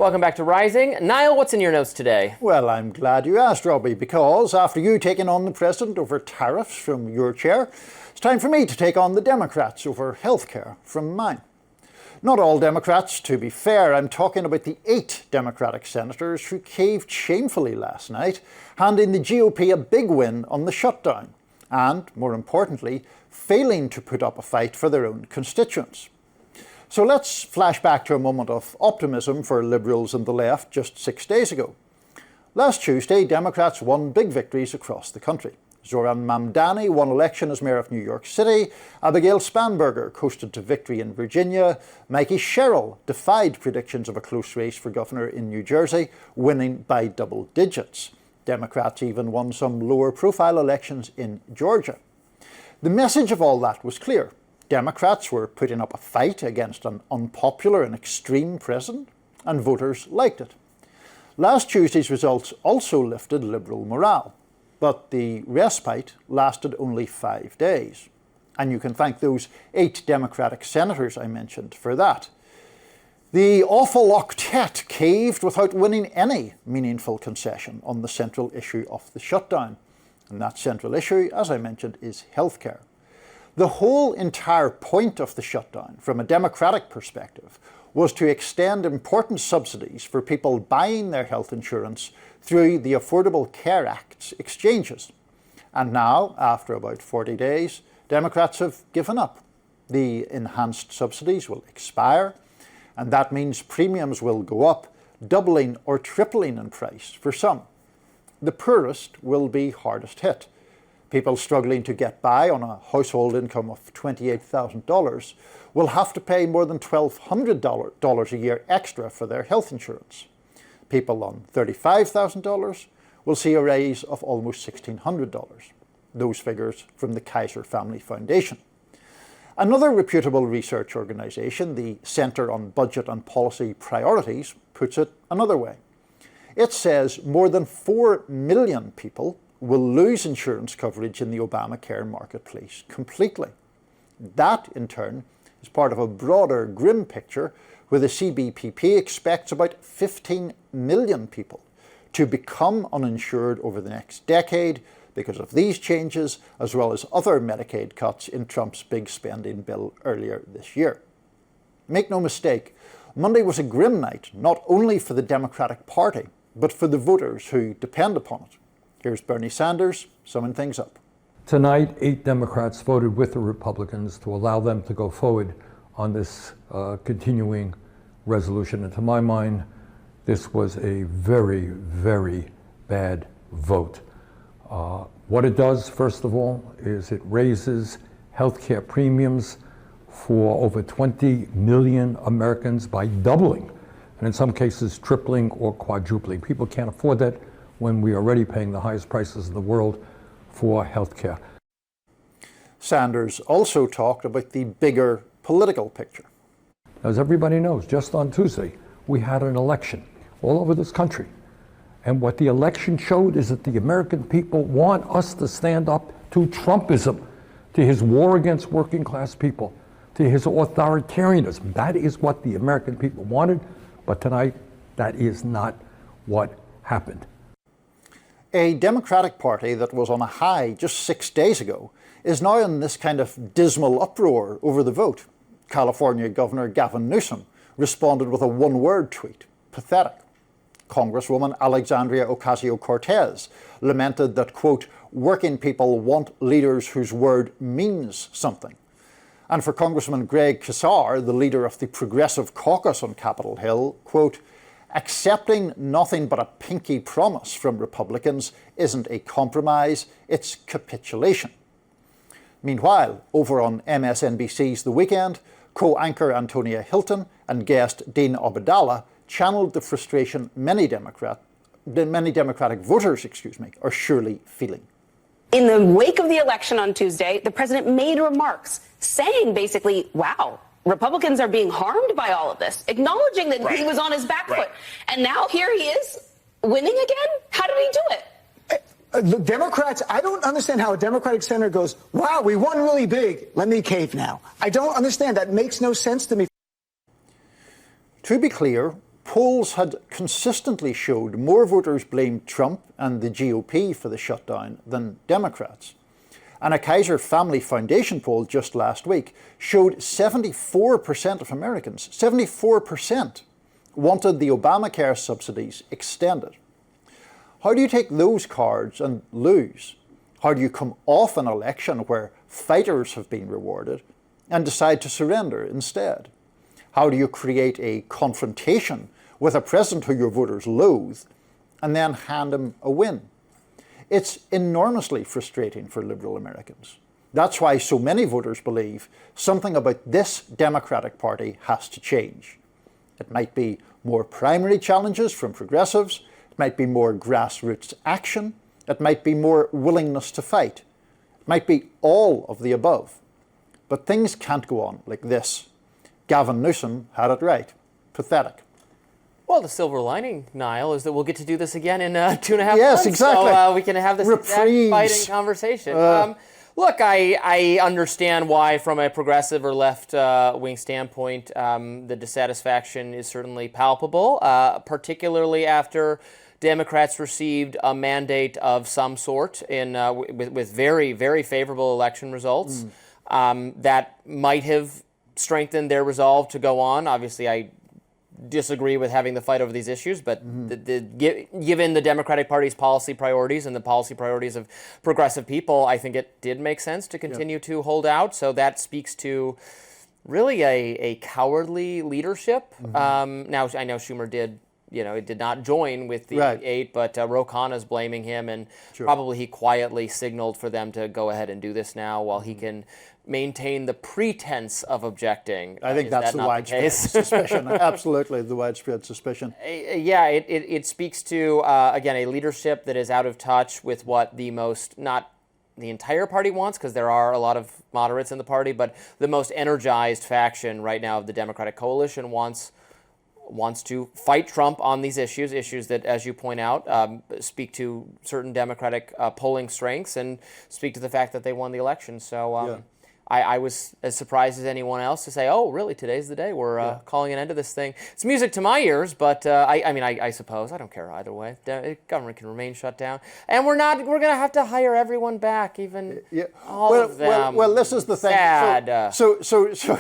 Welcome back to Rising. Niall, what's in your notes today? Well, I'm glad you asked, Robbie, because after you taking on the president over tariffs from your chair, it's time for me to take on the Democrats over healthcare from mine. Not all Democrats, to be fair. I'm talking about the 8 Democratic senators who caved shamefully last night, handing the GOP a big win on the shutdown, and, more importantly, failing to put up a fight for their own constituents. So let's flash back to a moment of optimism for Liberals and the left just 6 days ago. Last Tuesday, Democrats won big victories across the country. Zoran Mamdani won election as Mayor of New York City, Abigail Spanberger coasted to victory in Virginia, Mikey Sherrill defied predictions of a close race for governor in New Jersey, winning by double digits. Democrats even won some lower-profile elections in Georgia. The message of all that was clear. Democrats were putting up a fight against an unpopular and extreme president, and voters liked it. Last Tuesday's results also lifted Liberal morale, but the respite lasted only 5 days. And you can thank those 8 Democratic senators I mentioned for that. The awful octet caved without winning any meaningful concession on the central issue of the shutdown. And that central issue, as I mentioned, is healthcare. The whole entire point of the shutdown, from a democratic perspective, was to extend important subsidies for people buying their health insurance through the Affordable Care Act's exchanges. And now, after about 40 days, Democrats have given up. The enhanced subsidies will expire, and that means premiums will go up, doubling or tripling in price for some. The poorest will be hardest hit. People struggling to get by on a household income of $28,000 will have to pay more than $1,200 a year extra for their health insurance. People on $35,000 will see a raise of almost $1,600. Those figures from the Kaiser Family Foundation. Another reputable research organisation, the Centre on Budget and Policy Priorities, puts it another way. It says more than 4 million people will lose insurance coverage in the Obamacare marketplace completely. That, in turn, is part of a broader grim picture where the CBPP expects about 15 million people to become uninsured over the next decade because of these changes, as well as other Medicaid cuts in Trump's big spending bill earlier this year. Make no mistake, Monday was a grim night, not only for the Democratic Party, but for the voters who depend upon it. Here's Bernie Sanders summing things up. Tonight, 8 Democrats voted with the Republicans to allow them to go forward on this continuing resolution. And to my mind, this was a very, very bad vote. What it does, first of all, is it raises healthcare premiums for over 20 million Americans by doubling, and in some cases tripling or quadrupling. People can't afford that when we are already paying the highest prices in the world for healthcare. Sanders also talked about the bigger political picture. As everybody knows, just on Tuesday, we had an election all over this country. And what the election showed is that the American people want us to stand up to Trumpism, to his war against working class people, to his authoritarianism. That is what the American people wanted, but tonight, that is not what happened. A Democratic Party that was on a high just 6 days ago is now in this kind of dismal uproar over the vote. California Governor Gavin Newsom responded with a one-word tweet: pathetic. Congresswoman Alexandria Ocasio-Cortez lamented that, quote, working people want leaders whose word means something. And for Congressman Greg Casar, the leader of the Progressive Caucus on Capitol Hill, quote, accepting nothing but a pinky promise from Republicans isn't a compromise, it's capitulation. Meanwhile, over on MSNBC's The Weekend, co-anchor Antonia Hilton and guest Dean Obeidallah channeled the frustration many Democratic voters, are surely feeling. In the wake of the election on Tuesday, the president made remarks saying basically, wow, Republicans are being harmed by all of this, acknowledging that he was on his back foot. And now here he is winning again? How did he do it? The Democrats, I don't understand how a Democratic senator goes, wow, we won really big. Let me cave now. I don't understand. That makes no sense to me. To be clear, polls had consistently showed more voters blamed Trump and the GOP for the shutdown than Democrats. And a Kaiser Family Foundation poll just last week showed 74% of Americans, 74%, wanted the Obamacare subsidies extended. How do you take those cards and lose? How do you come off an election where fighters have been rewarded and decide to surrender instead? How do you create a confrontation with a president who your voters loathe and then hand him a win? It's enormously frustrating for liberal Americans. That's why so many voters believe something about this Democratic Party has to change. It might be more primary challenges from progressives. It might be more grassroots action. It might be more willingness to fight. It might be all of the above. But things can't go on like this. Gavin Newsom had it right. Pathetic. Well, the silver lining, Niall, is that we'll get to do this again in 2.5 months. Yes, exactly. So we can have this exact Reprise. fighting conversation. Look, I understand why, from a progressive or left-wing standpoint, the dissatisfaction is certainly palpable, particularly after Democrats received a mandate of some sort with very, very favorable election results that might have strengthened their resolve to go on. Obviously, I disagree with having the fight over these issues, but given the Democratic Party's policy priorities and the policy priorities of progressive people, I think it did make sense to continue to hold out. So that speaks to really a cowardly leadership. Now, I know Schumer did not join with the 8, but Ro Khanna's blaming him, and probably he quietly signaled for them to go ahead and do this now while he can maintain the pretense of objecting. I think that's the widespread suspicion. Absolutely, the widespread suspicion. Yeah, it speaks to, again, a leadership that is out of touch with what not the entire party wants, because there are a lot of moderates in the party, but the most energized faction right now of the Democratic coalition wants to fight Trump on these issues that, as you point out, speak to certain Democratic polling strengths and speak to the fact that they won the election. So I was as surprised as anyone else to say, oh, really, today's the day we're calling an end to this thing. It's music to my ears, but I suppose I don't care either way. The government can remain shut down, and we're going to have to hire everyone back, even all of them. Well, this is the thing. Sad. So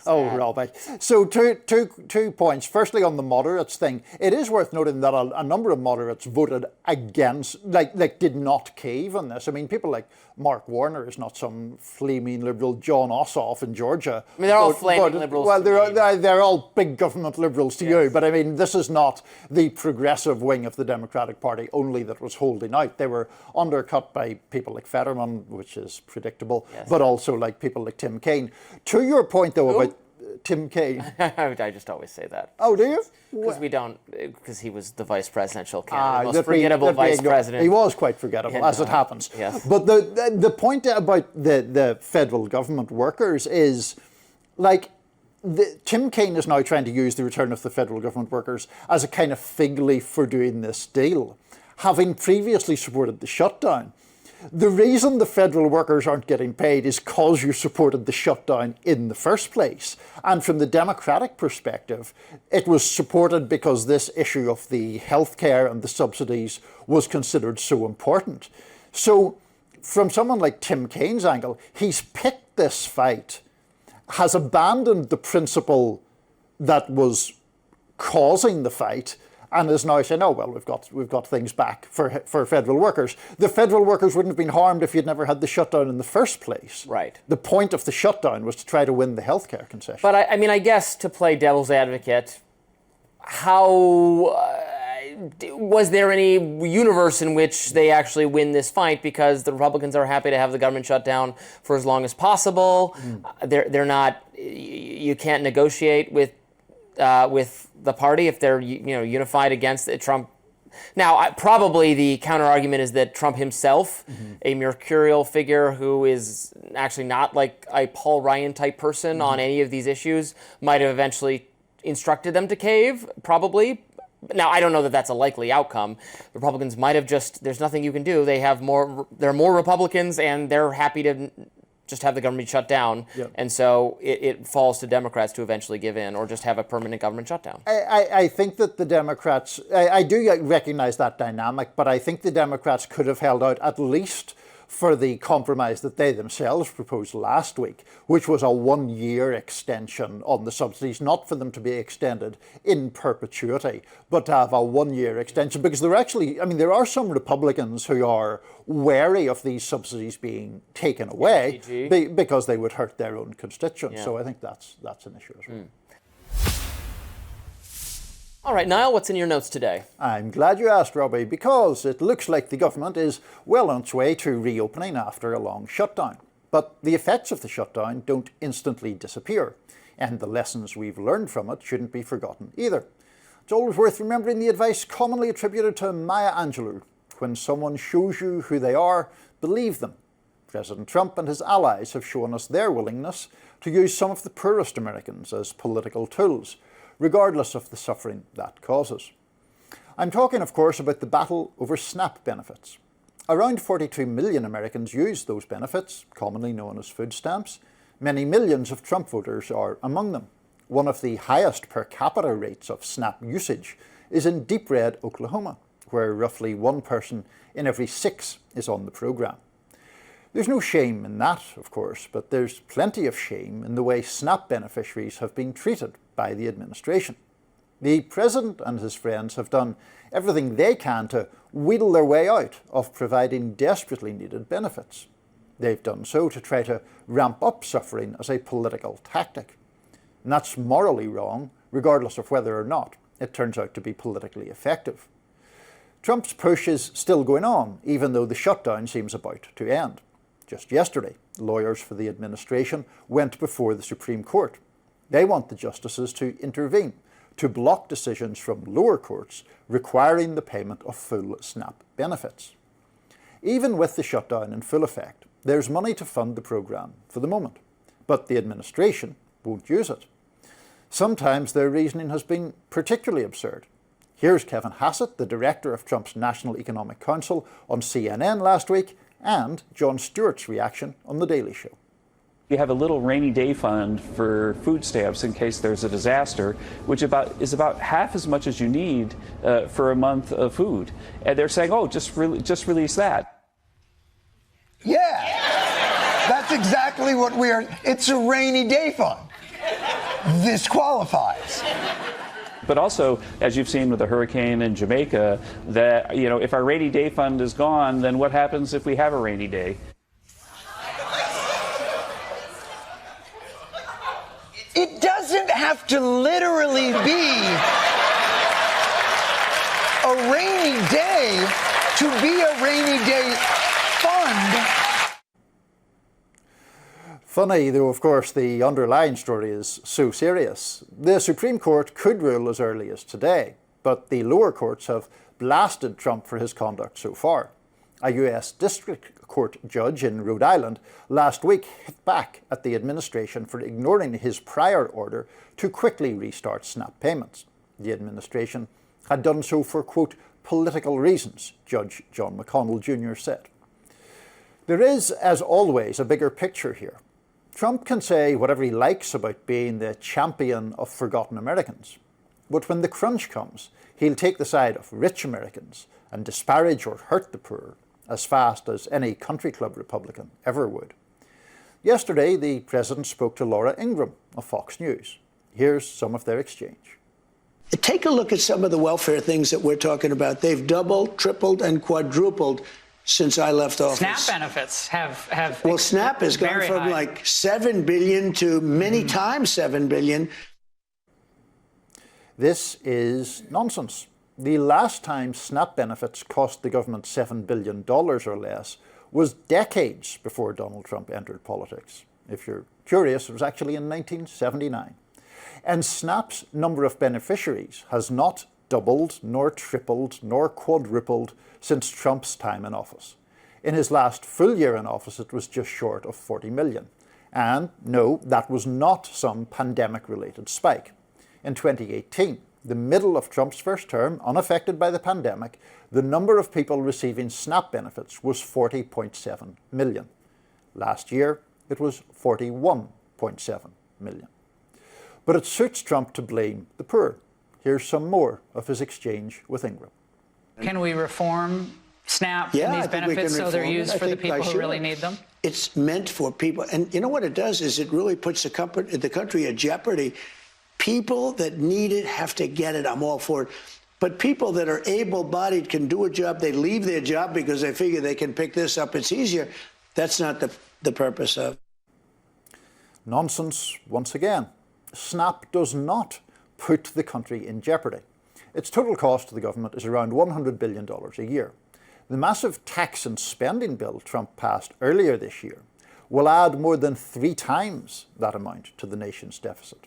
Oh, Robbie. So two points. Firstly, on the moderates thing, it is worth noting that a number of moderates voted against, did not cave on this. I mean, people like Mark Warner is not some flaming liberal. John Ossoff in Georgia. I mean, they're all flaming liberals. Well, they're all big government liberals to you. But I mean, this is not the progressive wing of the Democratic Party only that was holding out. They were undercut by people like Fetterman, which is predictable, but also like people like Tim Kaine. To your point, though, about Tim Kaine. I just always say that. Oh, do you? Because he was the vice presidential candidate, most forgettable vice president. He was quite forgettable, as it happens. Yes. But the point about the federal government workers is, Tim Kaine is now trying to use the return of the federal government workers as a kind of fig leaf for doing this deal, having previously supported the shutdown. The reason the federal workers aren't getting paid is because you supported the shutdown in the first place. And from the Democratic perspective, it was supported because this issue of the healthcare and the subsidies was considered so important. So from someone like Tim Kaine's angle, he's picked this fight, has abandoned the principle that was causing the fight, and is now saying, oh, well, we've got things back for federal workers. The federal workers wouldn't have been harmed if you'd never had the shutdown in the first place. Right. The point of the shutdown was to try to win the healthcare concession. But I guess to play devil's advocate, how was there any universe in which they actually win this fight because the Republicans are happy to have the government shut down for as long as possible? They're not. You can't negotiate with the party if they're unified against Trump. Now, probably the counter argument is that Trump himself, a mercurial figure who is actually not like a Paul Ryan type person on any of these issues, might have eventually instructed them to cave, probably. Now, I don't know that that's a likely outcome. The Republicans might have there's nothing you can do. They're more Republicans, and they're happy to just have the government shut down. Yep. And so it falls to Democrats to eventually give in or just have a permanent government shutdown. I think that the Democrats, I do recognize that dynamic, but I think the Democrats could have held out at least for the compromise that they themselves proposed last week, which was a 1-year extension on the subsidies, not for them to be extended in perpetuity, but to have a 1-year extension. Because there are some Republicans who are wary of these subsidies being taken away because they would hurt their own constituents. Yeah. So I think that's an issue as well. All right, Niall, what's in your notes today? I'm glad you asked, Robbie, because it looks like the government is well on its way to reopening after a long shutdown. But the effects of the shutdown don't instantly disappear, and the lessons we've learned from it shouldn't be forgotten either. It's always worth remembering the advice commonly attributed to Maya Angelou: when someone shows you who they are, believe them. President Trump and his allies have shown us their willingness to use some of the poorest Americans as political tools, regardless of the suffering that causes. I'm talking, of course, about the battle over SNAP benefits. Around 42 million Americans use those benefits, commonly known as food stamps. Many millions of Trump voters are among them. One of the highest per capita rates of SNAP usage is in Deep Red, Oklahoma, where roughly 1 person in every 6 is on the program. There's no shame in that, of course, but there's plenty of shame in the way SNAP beneficiaries have been treated by the administration. The president and his friends have done everything they can to wheedle their way out of providing desperately needed benefits. They've done so to try to ramp up suffering as a political tactic. And that's morally wrong, regardless of whether or not it turns out to be politically effective. Trump's push is still going on, even though the shutdown seems about to end. Just yesterday, lawyers for the administration went before the Supreme Court. They want the justices to intervene, to block decisions from lower courts requiring the payment of full SNAP benefits. Even with the shutdown in full effect, there's money to fund the program for the moment, but the administration won't use it. Sometimes their reasoning has been particularly absurd. Here's Kevin Hassett, the director of Trump's National Economic Council, on CNN last week, and Jon Stewart's reaction on The Daily Show. You have a little rainy day fund for food stamps in case there's a disaster, which is about half as much as you need for a month of food. And they're saying, oh, just release that. Yeah, that's exactly what we are. It's a rainy day fund. This qualifies. But also, as you've seen with the hurricane in Jamaica, that, you know, if our rainy day fund is gone, then what happens if we have a rainy day? It doesn't have to literally be a rainy day to be a rainy day fund. Funny, though, of course, the underlying story is so serious. The Supreme Court could rule as early as today, but the lower courts have blasted Trump for his conduct so far. A US District Court judge in Rhode Island last week hit back at the administration for ignoring his prior order to quickly restart SNAP payments. The administration had done so for, quote, political reasons, Judge John McConnell Jr. said. There is, as always, a bigger picture here. Trump can say whatever he likes about being the champion of forgotten Americans, but when the crunch comes, he'll take the side of rich Americans and disparage or hurt the poor as fast as any country club Republican ever would. Yesterday, the president spoke to Laura Ingraham of Fox News. Here's some of their exchange. Take a look at some of the welfare things that we're talking about. They've doubled, tripled, and quadrupled since I left office. SNAP benefits have well, SNAP has gone from like $7 billion to many times $7 billion. This is nonsense. The last time SNAP benefits cost the government $7 billion or less was decades before Donald Trump entered politics. If you're curious, it was actually in 1979. And SNAP's number of beneficiaries has not doubled, nor tripled, nor quadrupled since Trump's time in office. In his last full year in office, it was just short of 40 million. And no, that was not some pandemic-related spike. In 2018, the middle of Trump's first term, unaffected by the pandemic, the number of people receiving SNAP benefits was 40.7 million. Last year, it was 41.7 million. But it suits Trump to blame the poor. Here's some more of his exchange with Ingram. Can we reform SNAP and these benefits so they're used for the people who really need them? It's meant for people. And you know what it does is it really puts the country at jeopardy. People that need it have to get it. I'm all for it. But people that are able-bodied can do a job. They leave their job because they figure they can pick this up. It's easier. That's not the purpose of. Nonsense once again. SNAP does not put the country in jeopardy. Its total cost to the government is around $100 billion a year. The massive tax and spending bill Trump passed earlier this year will add more than 3 times that amount to the nation's deficit.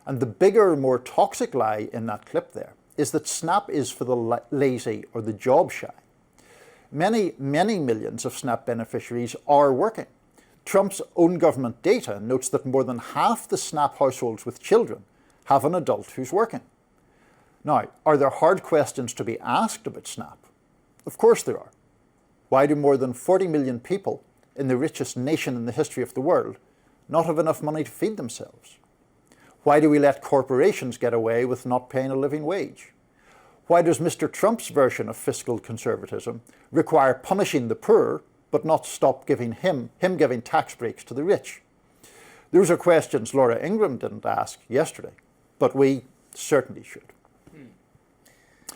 And the bigger, more toxic lie in that clip there is that SNAP is for the lazy or the job shy. Many, many millions of SNAP beneficiaries are working. Trump's own government data notes that more than half the SNAP households with children have an adult who's working. Now, are there hard questions to be asked about SNAP? Of course there are. Why do more than 40 million people in the richest nation in the history of the world not have enough money to feed themselves? Why do we let corporations get away with not paying a living wage? Why does Mr. Trump's version of fiscal conservatism require punishing the poor but not stop giving him giving tax breaks to the rich? Those are questions Laura Ingraham didn't ask yesterday, but we certainly should.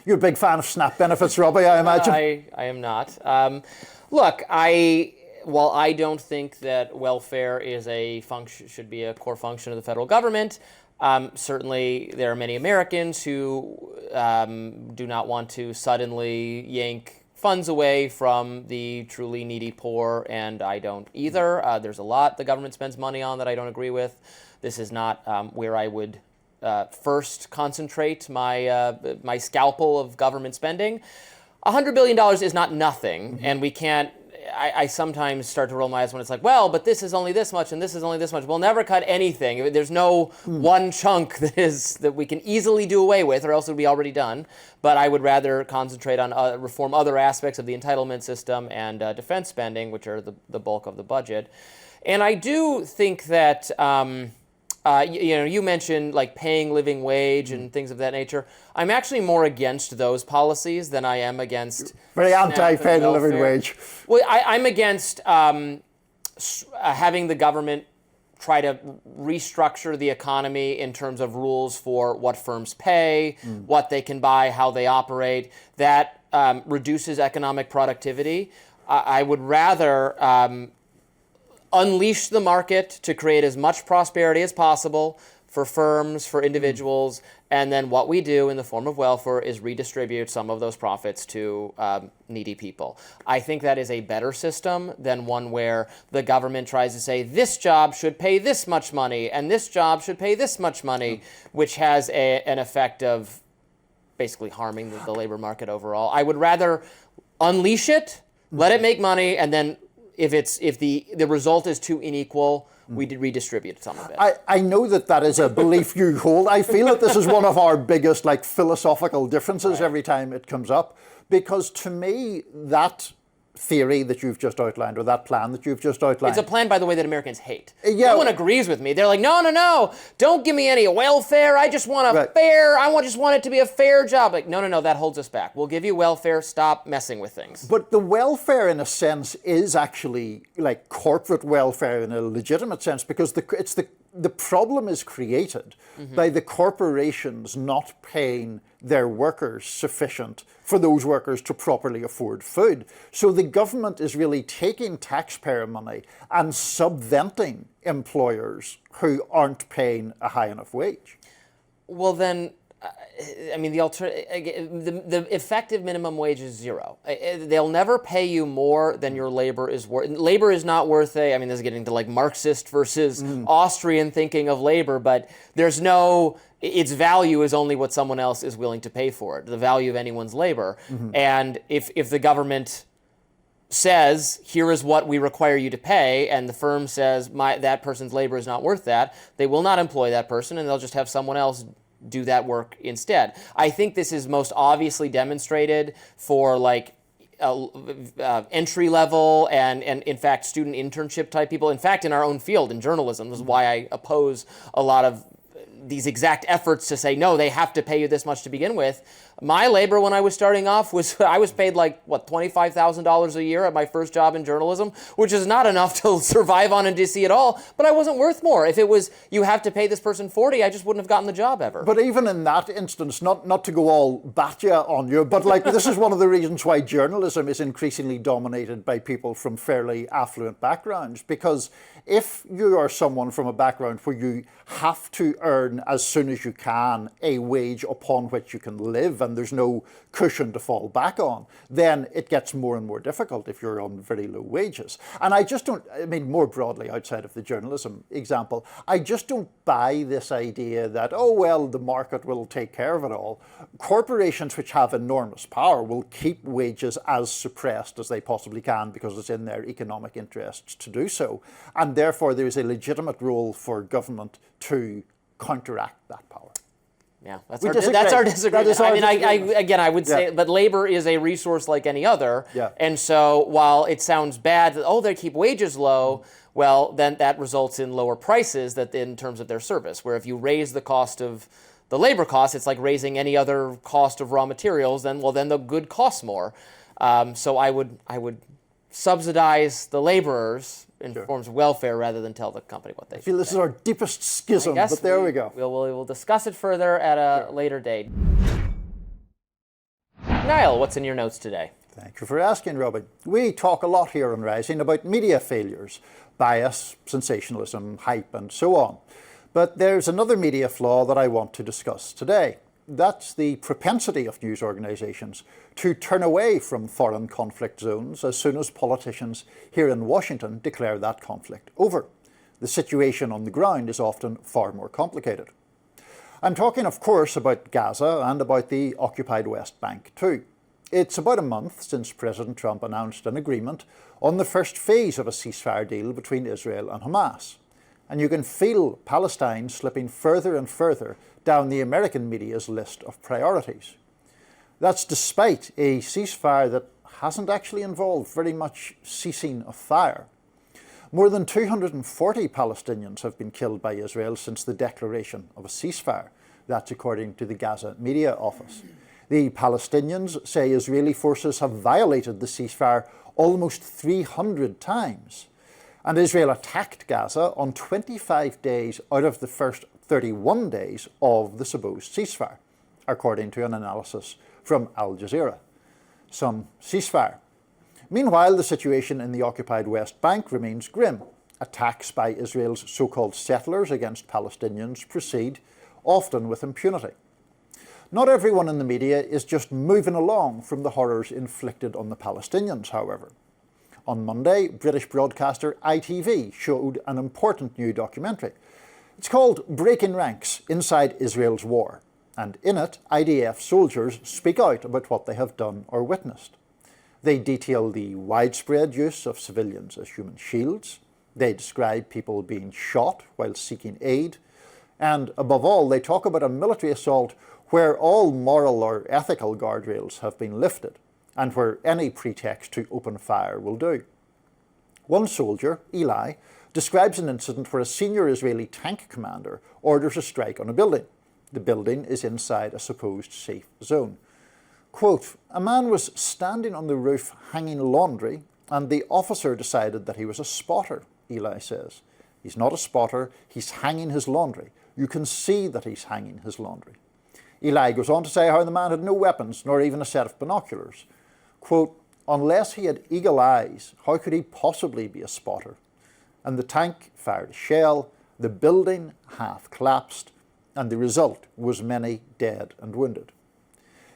You're a big fan of SNAP benefits, Robbie, I imagine. I am not. Look, while I don't think that welfare is should be a core function of the federal government, certainly there are many Americans who do not want to suddenly yank funds away from the truly needy poor, and I don't either. There's a lot the government spends money on that I don't agree with. This is not where I would first concentrate my scalpel of government spending. $100 billion is not nothing, and we can't. I sometimes start to roll my eyes when it's like, well, but this is only this much and this is only this much. We'll never cut anything. There's no one chunk that we can easily do away with, or else it would be already done. But I would rather concentrate on reform other aspects of the entitlement system and defense spending, which are the bulk of the budget. And I do think that you mentioned like paying living wage and things of that nature. I'm actually more against those policies than I am against very anti-paying a living wage. Well, I'm against having the government try to restructure the economy in terms of rules for what firms pay, what they can buy, how they operate. That reduces economic productivity. I would rather unleash the market to create as much prosperity as possible for firms, for individuals, and then what we do in the form of welfare is redistribute some of those profits to needy people. I think that is a better system than one where the government tries to say this job should pay this much money and this job should pay this much money, which has an effect of basically harming the labor market overall. I would rather unleash it, let it make money, and then if the result is too unequal, we redistribute some of it. I know that is a belief you hold. I feel that this is one of our biggest philosophical differences every time it comes up, because to me that theory that you've just outlined, or that plan that you've just outlined. It's a plan, by the way, that Americans hate. Yeah. No one agrees with me. They're like, no, don't give me any welfare. I just want just want it to be a fair job. Like, no, that holds us back. We'll give you welfare. Stop messing with things. But the welfare, in a sense, is actually like corporate welfare in a legitimate sense, because the problem is created by the corporations not paying their workers sufficient for those workers to properly afford food. So the government is really taking taxpayer money and subventing employers who aren't paying a high enough wage. Well, then, the effective minimum wage is zero. They'll never pay you more than your labor is worth. Labor is not worth this is getting to like Marxist versus Austrian thinking of labor, but its value is only what someone else is willing to pay for it, the value of anyone's labor. And if the government says, here is what we require you to pay, and the firm says that person's labor is not worth that, they will not employ that person, and they'll just have someone else do that work instead. I think this is most obviously demonstrated for entry level and in fact student internship type people. In fact, in our own field in journalism, this is why I oppose a lot of these exact efforts to say, no, they have to pay you this much to begin with. My labor when I was starting off was, I was paid like, what, $25,000 a year at my first job in journalism, which is not enough to survive on in DC at all, but I wasn't worth more. If it was, you have to pay this person 40, I just wouldn't have gotten the job ever. But even in that instance, not to go all batya on you, but like this is one of the reasons why journalism is increasingly dominated by people from fairly affluent backgrounds, because if you are someone from a background where you have to earn as soon as you can a wage upon which you can live and there's no cushion to fall back on, then it gets more and more difficult if you're on very low wages. And I just don't, I mean, more broadly outside of the journalism example, I just don't buy this idea that, oh, well, the market will take care of it all. Corporations which have enormous power will keep wages as suppressed as they possibly can because it's in their economic interests to do so. And therefore, there is a legitimate role for government to counteract that power. Yeah, that's our disagreement. I would say, but labor is a resource like any other. Yeah. And so while it sounds bad that, oh, they keep wages low, well, then that results in lower prices that in terms of their service, where if you raise the cost of the labor cost, it's like raising any other cost of raw materials, then the good costs more. So I would subsidize the laborers in forms of welfare rather than tell the company what they should. I feel this is our deepest schism, but there we go. We'll discuss it further at a later date. Niall, what's in your notes today? Thank you for asking, Robin. We talk a lot here on Rising about media failures, bias, sensationalism, hype, and so on. But there's another media flaw that I want to discuss today. That's the propensity of news organisations to turn away from foreign conflict zones as soon as politicians here in Washington declare that conflict over. The situation on the ground is often far more complicated. I'm talking, of course, about Gaza and about the occupied West Bank too. It's about a month since President Trump announced an agreement on the first phase of a ceasefire deal between Israel and Hamas. And you can feel Palestine slipping further and further down the American media's list of priorities. That's despite a ceasefire that hasn't actually involved very much ceasing of fire. More than 240 Palestinians have been killed by Israel since the declaration of a ceasefire. That's according to the Gaza Media Office. The Palestinians say Israeli forces have violated the ceasefire almost 300 times. And Israel attacked Gaza on 25 days out of the first 31 days of the supposed ceasefire, according to an analysis from Al Jazeera. Some ceasefire. Meanwhile, the situation in the occupied West Bank remains grim. Attacks by Israel's so-called settlers against Palestinians proceed, often with impunity. Not everyone in the media is just moving along from the horrors inflicted on the Palestinians, however. On Monday, British broadcaster ITV showed an important new documentary. It's called Breaking Ranks Inside Israel's War, and in it, IDF soldiers speak out about what they have done or witnessed. They detail the widespread use of civilians as human shields. They describe people being shot while seeking aid. And above all, they talk about a military assault where all moral or ethical guardrails have been lifted, and where any pretext to open fire will do. One soldier, Eli, describes an incident where a senior Israeli tank commander orders a strike on a building. The building is inside a supposed safe zone. Quote, "A man was standing on the roof hanging laundry, and the officer decided that he was a spotter," Eli says. "He's not a spotter, he's hanging his laundry. You can see that he's hanging his laundry." Eli goes on to say how the man had no weapons, nor even a set of binoculars. Quote, "Unless he had eagle eyes, how could he possibly be a spotter?" And the tank fired a shell, the building half collapsed, and the result was many dead and wounded.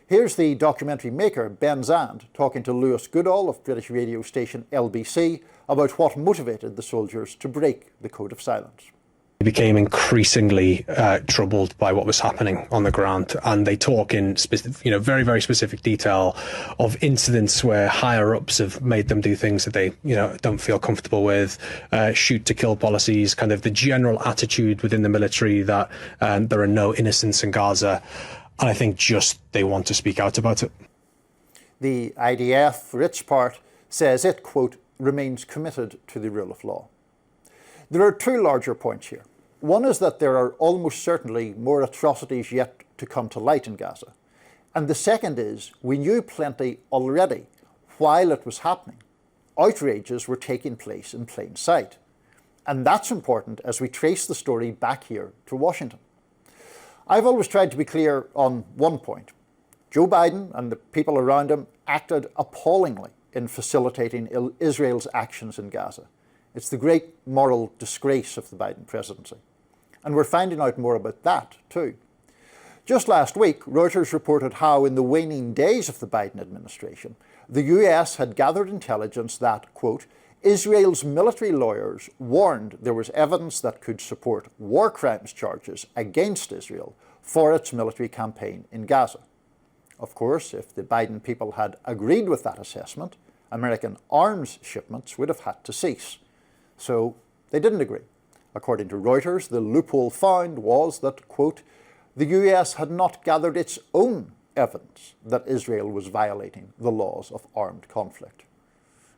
Here's the documentary maker, Ben Zand, talking to Lewis Goodall of British radio station LBC about what motivated the soldiers to break the code of silence. They became increasingly troubled by what was happening on the ground, and they talk in very, very specific detail of incidents where higher ups have made them do things that they don't feel comfortable with, shoot to kill policies, kind of the general attitude within the military that there are no innocents in Gaza, and I think just they want to speak out about it. The IDF, for its part, says it, quote, remains committed to the rule of law. There are two larger points here. One is that there are almost certainly more atrocities yet to come to light in Gaza. And the second is, we knew plenty already while it was happening. Outrages were taking place in plain sight. And that's important as we trace the story back here to Washington. I've always tried to be clear on one point. Joe Biden and the people around him acted appallingly in facilitating Israel's actions in Gaza. It's the great moral disgrace of the Biden presidency. And we're finding out more about that too. Just last week, Reuters reported how in the waning days of the Biden administration, the US had gathered intelligence that, quote, Israel's military lawyers warned there was evidence that could support war crimes charges against Israel for its military campaign in Gaza. Of course, if the Biden people had agreed with that assessment, American arms shipments would have had to cease. So they didn't agree. According to Reuters, the loophole found was that, quote, the US had not gathered its own evidence that Israel was violating the laws of armed conflict.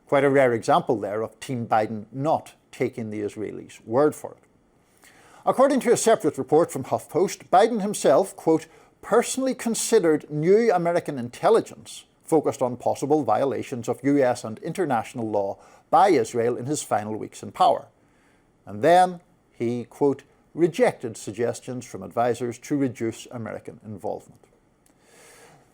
Quite a rare example there of Team Biden not taking the Israelis' word for it. According to a separate report from HuffPost, Biden himself, quote, personally considered new American intelligence focused on possible violations of US and international law by Israel in his final weeks in power. And then he, quote, rejected suggestions from advisors to reduce American involvement.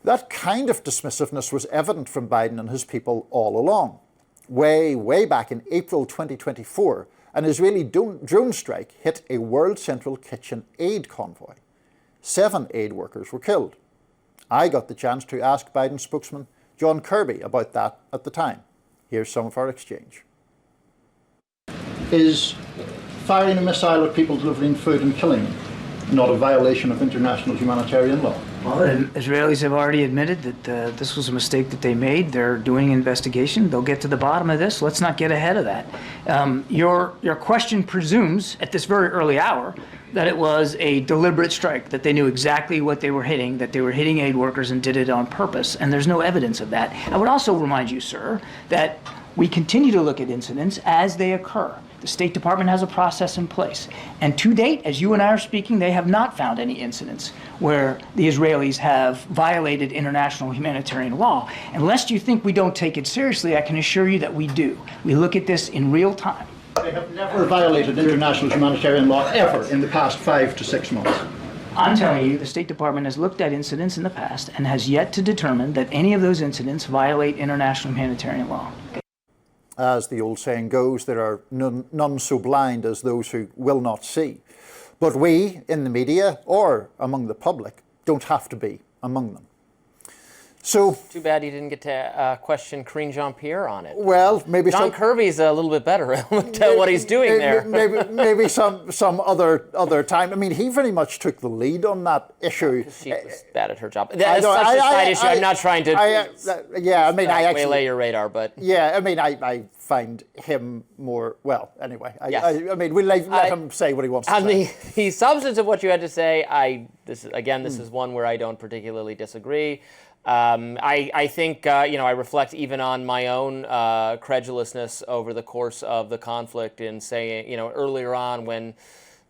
That kind of dismissiveness was evident from Biden and his people all along. Way back in April 2024, an Israeli drone strike hit a World Central Kitchen aid convoy. 7 aid workers were killed. I got the chance to ask Biden spokesman John Kirby about that at the time. Here's some of our exchange. Is firing a missile at people delivering food and killing them not a violation of international humanitarian law? Well, the Israelis have already admitted that this was a mistake that they made. They're doing an investigation. They'll get to the bottom of this. Let's not get ahead of that. Your question presumes, at this very early hour, that it was a deliberate strike, that they knew exactly what they were hitting, that they were hitting aid workers and did it on purpose, and there's no evidence of that. I would also remind you, sir, that we continue to look at incidents as they occur. The State Department has a process in place. And to date, as you and I are speaking, they have not found any incidents where the Israelis have violated international humanitarian law. Unless you think we don't take it seriously, I can assure you that we do. We look at this in real time. They have never violated international humanitarian law ever in the past 5 to 6 months. I'm telling you, the State Department has looked at incidents in the past and has yet to determine that any of those incidents violate international humanitarian law. As the old saying goes, there are none so blind as those who will not see. But we, in the media or among the public, don't have to be among them. So, too bad you didn't get to question Karine Jean-Pierre on it. Well, maybe John Kirby's a little bit better at what he's doing there. Maybe some other time. I mean, he very much took the lead on that issue. She was bad at her job. That's such a side issue. I'm not trying to waylay your radar, but yeah, I mean, I find him more anyway. I mean, we'll let him say what he wants to say. On the substance of what you had to say, this is one where I don't particularly disagree. I think, I reflect even on my own credulousness over the course of the conflict in saying, earlier on when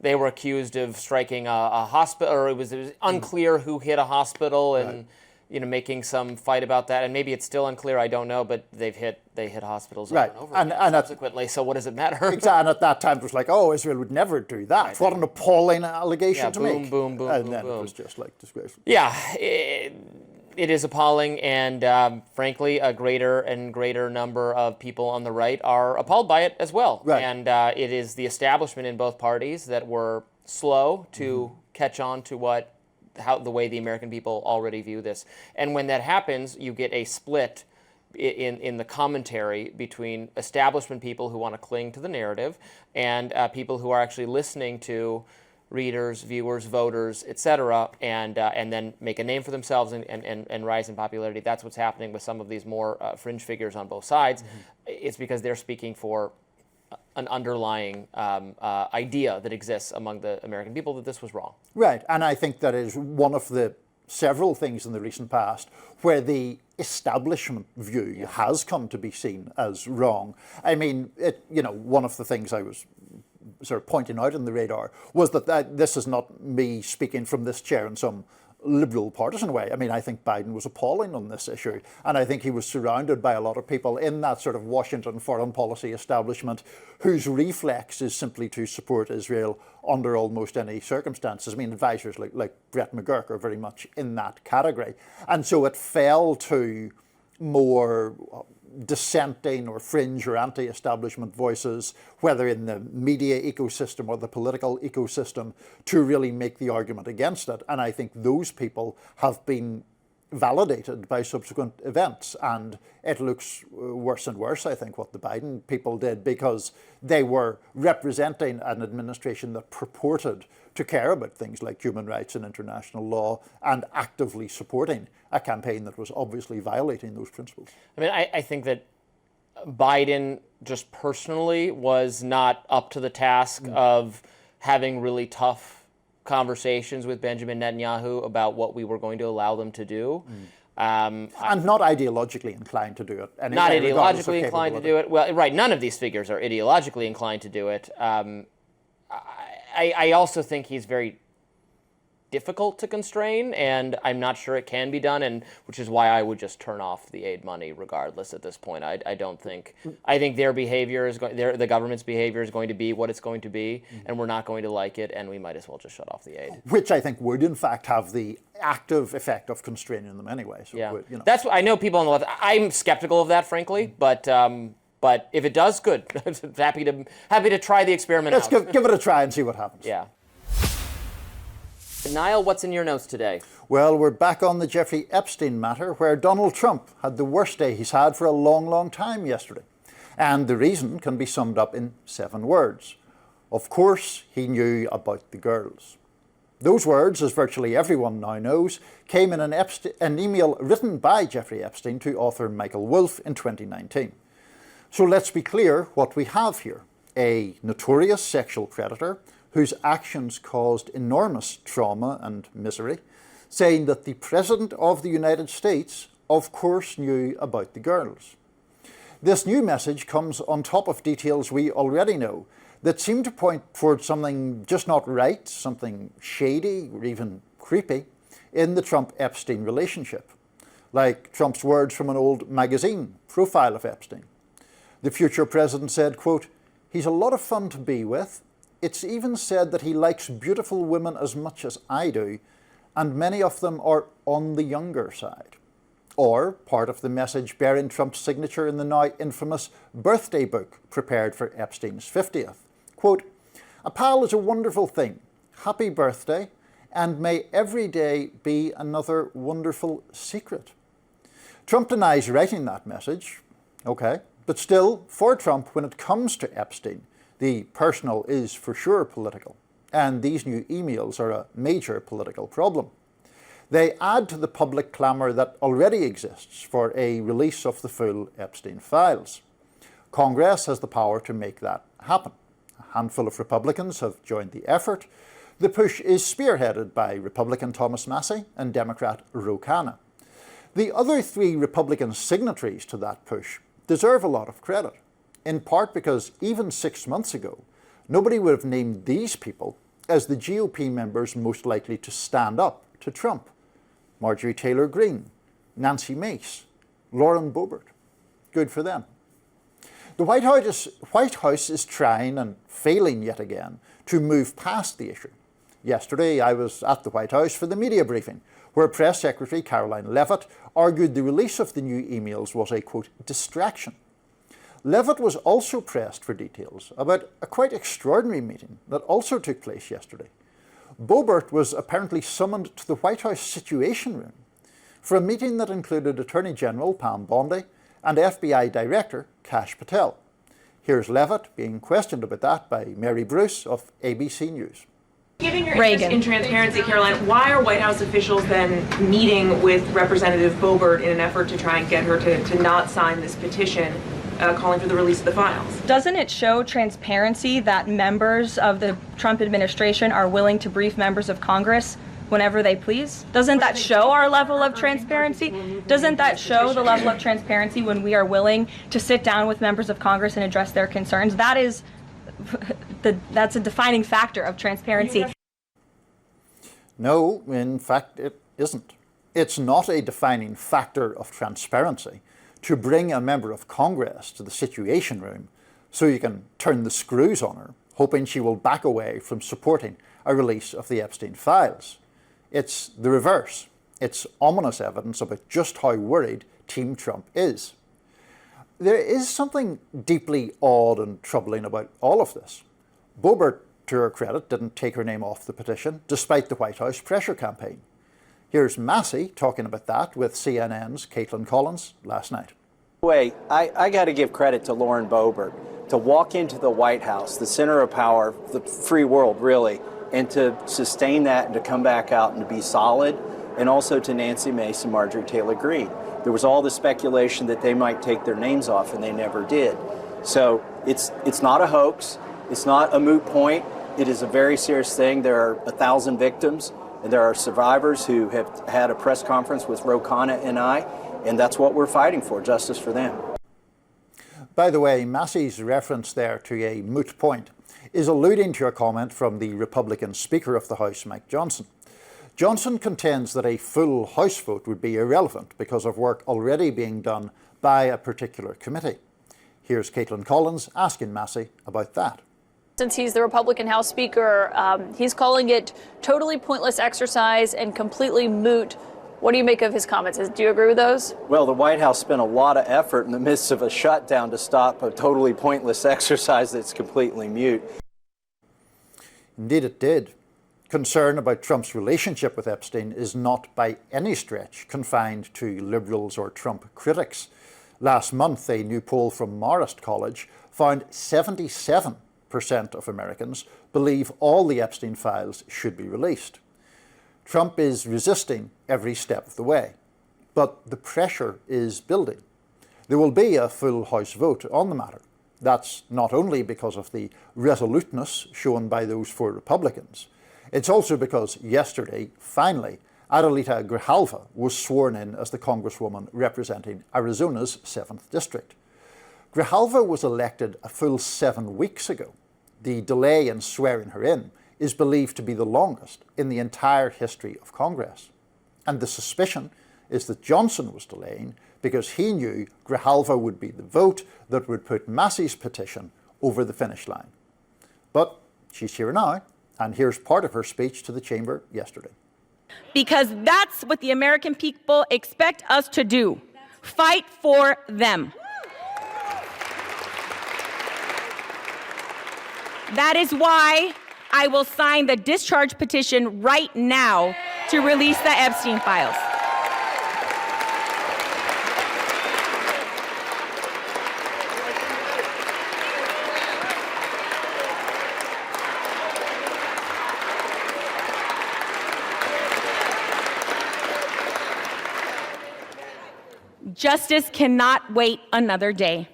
they were accused of striking a hospital, or it was unclear who hit a hospital and, making some fight about that. And maybe it's still unclear, I don't know, but they hit hospitals over and over again subsequently. So what does it matter? Exactly. And at that time it was like, Israel would never do that. Right. What an appalling allegation to make. Boom. And then it was just like disgraceful. Yeah. It is appalling, and frankly, a greater and greater number of people on the right are appalled by it as well. Right. And it is the establishment in both parties that were slow to catch on to the way the American people already view this. And when that happens, you get a split in the commentary between establishment people who want to cling to the narrative and people who are actually listening to readers, viewers, voters, etc., and then make a name for themselves and rise in popularity. That's what's happening with some of these more fringe figures on both sides. Mm-hmm. It's because they're speaking for an underlying idea that exists among the American people that this was wrong. Right, and I think that is one of the several things in the recent past where the establishment view has come to be seen as wrong. I mean, one of the things I was sort of pointing out in the radar was that this is not me speaking from this chair in some liberal partisan way. I mean, I think Biden was appalling on this issue, and I think he was surrounded by a lot of people in that sort of Washington foreign policy establishment whose reflex is simply to support Israel under almost any circumstances. I mean, advisors like Brett McGurk are very much in that category. And so it fell to more dissenting or fringe or anti-establishment voices, whether in the media ecosystem or the political ecosystem, to really make the argument against it. And I think those people have been validated by subsequent events. And it looks worse and worse, I think, what the Biden people did, because they were representing an administration that purported to care about things like human rights and international law and actively supporting a campaign that was obviously violating those principles. I mean, I think that Biden just personally was not up to the task of having really tough conversations with Benjamin Netanyahu about what we were going to allow them to do. And not ideologically inclined to do it. Anyway, not ideologically inclined to do it. Well, right, none of these figures are ideologically inclined to do it. I also think he's very difficult to constrain, and I'm not sure it can be done, and which is why I would just turn off the aid money regardless at this point. I don't think, I think their behavior is going, the government's behavior is going to be what it's going to be, and we're not going to like it, and we might as well just shut off the aid. Which I think would in fact have the active effect of constraining them anyway. So yeah, would, that's what I know. People on the left, I'm skeptical of that, frankly, but if it does, good. happy to try the experiment out. Let's give it a try and see what happens. Yeah. Niall, what's in your notes today? Well, we're back on the Jeffrey Epstein matter, where Donald Trump had the worst day he's had for a long, long time yesterday. And the reason can be summed up in 7 words. Of course, he knew about the girls. Those words, as virtually everyone now knows, came in an email written by Jeffrey Epstein to author Michael Wolff in 2019. So let's be clear what we have here. A notorious sexual predator whose actions caused enormous trauma and misery, saying that the President of the United States, of course, knew about the girls. This new message comes on top of details we already know that seem to point towards something just not right, something shady or even creepy in the Trump-Epstein relationship, like Trump's words from an old magazine profile of Epstein. The future president said, quote, "He's a lot of fun to be with. It's even said that he likes beautiful women as much as I do, and many of them are on the younger side." Or part of the message bearing Trump's signature in the now infamous birthday book prepared for Epstein's 50th. Quote, "A pal is a wonderful thing. Happy birthday, and may every day be another wonderful secret." Trump denies writing that message. Okay, but still, for Trump, when it comes to Epstein, the personal is for sure political, and these new emails are a major political problem. They add to the public clamour that already exists for a release of the full Epstein files. Congress has the power to make that happen. A handful of Republicans have joined the effort. The push is spearheaded by Republican Thomas Massie and Democrat Ro Khanna. The other 3 Republican signatories to that push deserve a lot of credit, in part because even 6 months ago, nobody would have named these people as the GOP members most likely to stand up to Trump. Marjorie Taylor Greene, Nancy Mace, Lauren Boebert. Good for them. The White House is trying and failing yet again to move past the issue. Yesterday, I was at the White House for the media briefing, where Press Secretary Caroline Leavitt argued the release of the new emails was a, quote, distraction. Leavitt was also pressed for details about a quite extraordinary meeting that also took place yesterday. Boebert was apparently summoned to the White House Situation Room for a meeting that included Attorney General Pam Bondi and FBI Director Kash Patel. Here's Leavitt being questioned about that by Mary Bruce of ABC News. Given your interest in transparency, Caroline, why are White House officials then meeting with Representative Boebert in an effort to try and get her to not sign this petition calling for the release of the files? Doesn't it show transparency that members of the Trump administration are willing to brief members of Congress whenever they please? Doesn't that show our level of transparency? Doesn't that show the level of transparency when we are willing to sit down with members of Congress and address their concerns? That's a defining factor of transparency. No, in fact, it isn't. It's not a defining factor of transparency to bring a member of Congress to the Situation Room so you can turn the screws on her, hoping she will back away from supporting a release of the Epstein files. It's the reverse. It's ominous evidence about just how worried Team Trump is. There is something deeply odd and troubling about all of this. Boebert, to her credit, didn't take her name off the petition, despite the White House pressure campaign. Here's Massey talking about that with CNN's Caitlin Collins last night. I got to give credit to Lauren Boebert to walk into the White House, the center of power, the free world, really, and to sustain that and to come back out and to be solid, and also to Nancy Mace and Marjorie Taylor Greene. There was all the speculation that they might take their names off, and they never did. So it's not a hoax. It's not a moot point. It is a very serious thing. There are 1,000 victims, and there are survivors who have had a press conference with Ro Khanna and I, and that's what we're fighting for, justice for them. By the way, Massey's reference there to a moot point is alluding to a comment from the Republican Speaker of the House, Mike Johnson. Johnson contends that a full House vote would be irrelevant because of work already being done by a particular committee. Here's Caitlin Collins asking Massey about that. Since he's the Republican House Speaker, he's calling it totally pointless exercise and completely moot. What do you make of his comments? Do you agree with those? Well, the White House spent a lot of effort in the midst of a shutdown to stop a totally pointless exercise that's completely mute. Indeed it did. Concern about Trump's relationship with Epstein is not by any stretch confined to liberals or Trump critics. Last month, a new poll from Marist College found 77% of Americans believe all the Epstein files should be released. Trump is resisting every step of the way, but the pressure is building. There will be a full House vote on the matter. That's not only because of the resoluteness shown by those 4 Republicans. It's also because yesterday, finally, Adelita Grijalva was sworn in as the Congresswoman representing Arizona's 7th District. Grijalva was elected a full 7 weeks ago. The delay in swearing her in is believed to be the longest in the entire history of Congress. And the suspicion is that Johnson was delaying because he knew Grijalva would be the vote that would put Massey's petition over the finish line. But she's here now, and here's part of her speech to the chamber yesterday. Because that's what the American people expect us to do. Fight for them. That is why I will sign the discharge petition right now to release the Epstein files. Justice cannot wait another day.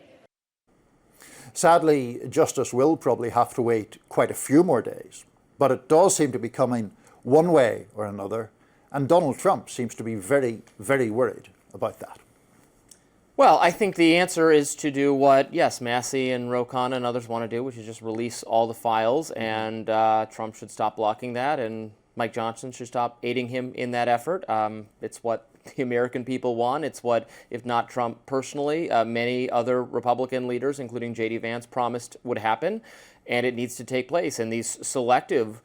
Sadly, justice will probably have to wait quite a few more days, but it does seem to be coming one way or another, and Donald Trump seems to be very, very worried about that. Well, I think the answer is to do what, yes, Massey and Ro Khanna and others want to do, which is just release all the files, and Trump should stop blocking that, and Mike Johnson should stop aiding him in that effort. It's what the American people want. It's what, if not Trump personally, many other Republican leaders, including J.D. Vance, promised would happen, and it needs to take place. And these selective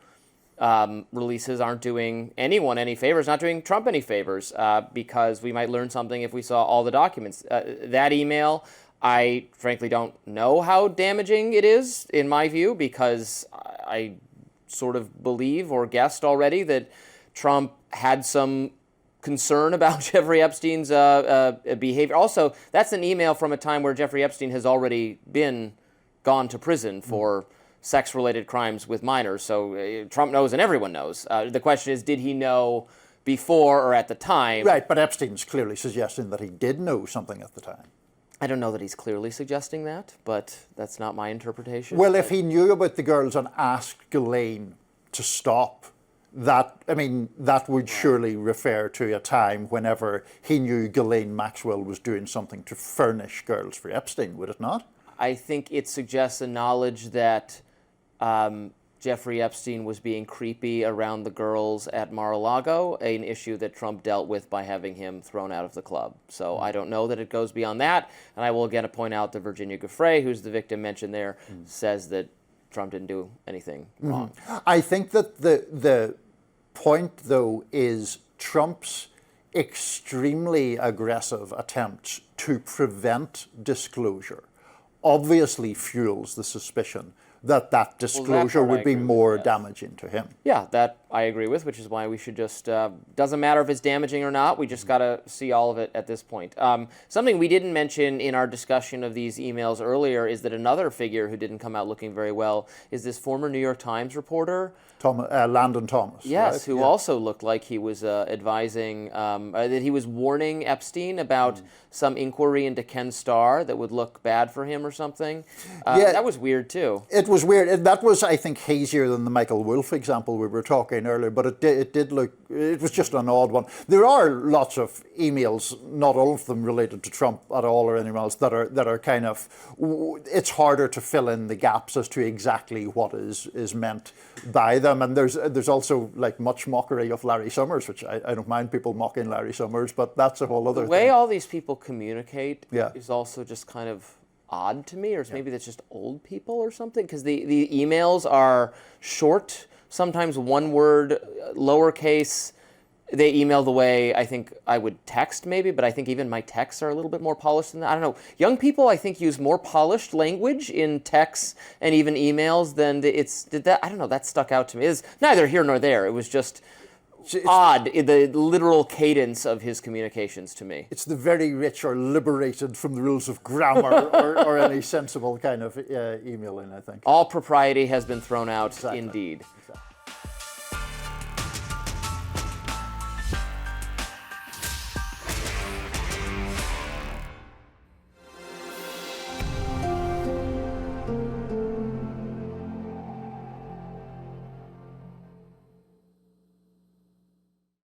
releases aren't doing anyone any favors, not doing Trump any favors, because we might learn something if we saw all the documents. That email, I frankly don't know how damaging it is, in my view, because I sort of believe or guessed already that Trump had some concern about Jeffrey Epstein's behavior. Also, that's an email from a time where Jeffrey Epstein has already been gone to prison for sex-related crimes with minors. So Trump knows and everyone knows. The question is, did he know before or at the time? Right, but Epstein's clearly suggesting that he did know something at the time. I don't know that he's clearly suggesting that, but that's not my interpretation. Well, if he knew about the girls and asked Ghislaine to stop, that would surely refer to a time whenever he knew Ghislaine Maxwell was doing something to furnish girls for Epstein, would it not? I think it suggests a knowledge that Jeffrey Epstein was being creepy around the girls at Mar-a-Lago, an issue that Trump dealt with by having him thrown out of the club. So I don't know that it goes beyond that. And I will again point out that Virginia Giuffre, who's the victim mentioned there, says that Trump didn't do anything wrong. I think that the point, though, is Trump's extremely aggressive attempts to prevent disclosure obviously fuels the suspicion that disclosure would be more damaging to him. Yeah, that I agree with, which is why we should just, doesn't matter if it's damaging or not, we just got to see all of it at this point. Something we didn't mention in our discussion of these emails earlier is that another figure who didn't come out looking very well is this former New York Times reporter, Landon Thomas. Yes, right? who also looked like he was advising, that he was warning Epstein about some inquiry into Ken Starr that would look bad for him or something. That was weird too. It was weird. That was, I think, hazier than the Michael Wolff example we were talking earlier, but it did look, it was just an odd one. There are lots of emails, not all of them related to Trump at all or anyone else, that are kind of, it's harder to fill in the gaps as to exactly what is meant by them. And there's also like much mockery of Larry Summers, which I don't mind people mocking Larry Summers, but that's a whole other thing. The way all these people communicate is also just kind of odd to me, or maybe that's just old people or something, because the emails are short, sometimes one word, lowercase. They email the way I think I would text maybe, but I think even my texts are a little bit more polished than that. I don't know. Young people, I think, use more polished language in texts and even emails than I don't know, that stuck out to me. It's neither here nor there. It was just odd, the literal cadence of his communications to me. It's the very rich are liberated from the rules of grammar or any sensible kind of emailing, I think. All propriety has been thrown out, indeed. Exactly.